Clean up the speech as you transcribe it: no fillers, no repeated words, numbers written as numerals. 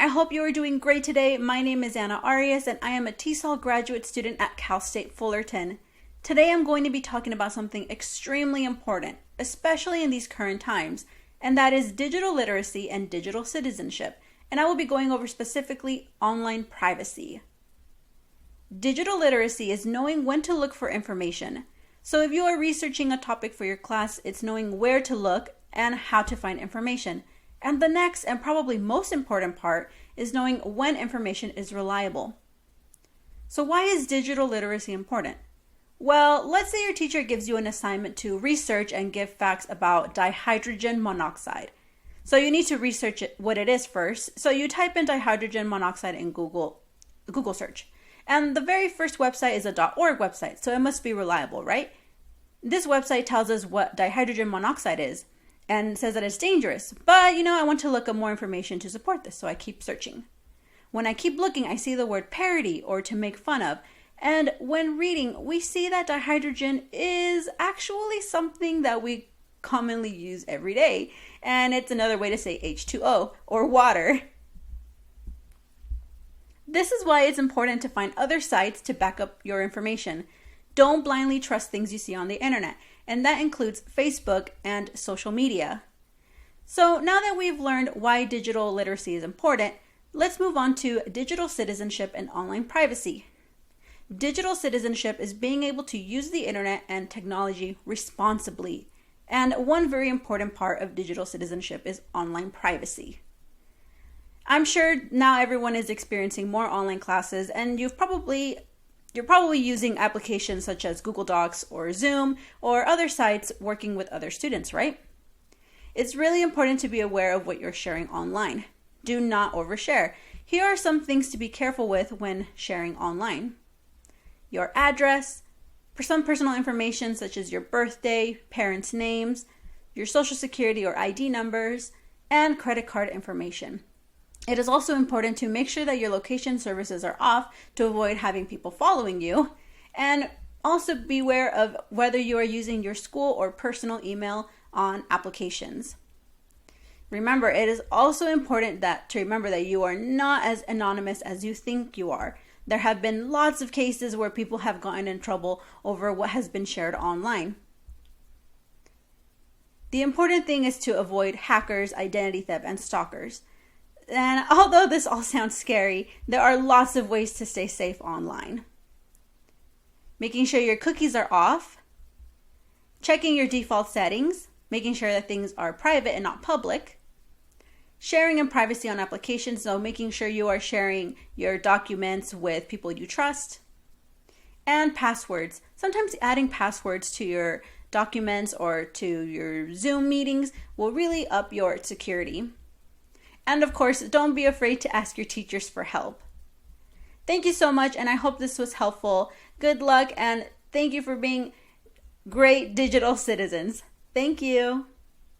I hope you are doing great today. My name is Anna Arias, and I am a TESOL graduate student at Cal State Fullerton. Today I'm going to be talking about something extremely important, especially in these current times, and that is digital literacy and digital citizenship. And I will be going over specifically online privacy. Digital literacy is knowing when to look for information. So if you are researching a topic for your class, it's knowing where to look and how to find information. And the next and probably most important part is knowing when information is reliable. So why is digital literacy important? Well, let's say your teacher gives you an assignment to research and give facts about dihydrogen monoxide. So you need to research what it is first. So you type in dihydrogen monoxide in Google search. And the very first website is a .org website, so it must be reliable, right? This website tells us what dihydrogen monoxide is and says that it's dangerous. But, I want to look up more information to support this, so I keep searching. When I keep looking, I see the word parody or to make fun of. And when reading, we see that dihydrogen is actually something that we commonly use every day. And it's another way to say H2O or water. This is why it's important to find other sites to back up your information. Don't blindly trust things you see on the internet, and that includes Facebook and social media. So now that we've learned why digital literacy is important, let's move on to digital citizenship and online privacy. Digital citizenship is being able to use the internet and technology responsibly. And one very important part of digital citizenship is online privacy. I'm sure now everyone is experiencing more online classes, and you're probably using applications such as Google Docs or Zoom or other sites working with other students, right? It's really important to be aware of what you're sharing online. Do not overshare. Here are some things to be careful with when sharing online. Your address, for some personal information such as your birthday, parents' names, your social security or ID numbers, and credit card information. It is also important to make sure that your location services are off to avoid having people following you, and also beware of whether you are using your school or personal email on applications. Remember, it is also important to remember that you are not as anonymous as you think you are. There have been lots of cases where people have gotten in trouble over what has been shared online. The important thing is to avoid hackers, identity theft, and stalkers. And although this all sounds scary, there are lots of ways to stay safe online. Making sure your cookies are off, checking your default settings, making sure that things are private and not public, sharing and privacy on applications, so making sure you are sharing your documents with people you trust, and passwords. Sometimes adding passwords to your documents or to your Zoom meetings will really up your security. And of course, don't be afraid to ask your teachers for help. Thank you so much, and I hope this was helpful. Good luck, and thank you for being great digital citizens. Thank you.